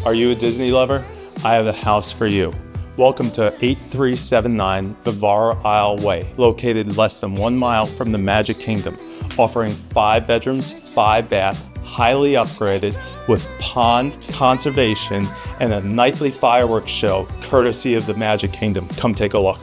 Are you a Disney lover? I have a house for you. Welcome to 8379 Vivara Isle Way, located less than 1 mile from the Magic Kingdom, offering 5 bedrooms, 5 bath, highly upgraded with pond conservation and a nightly fireworks show courtesy of the Magic Kingdom. Come take a look.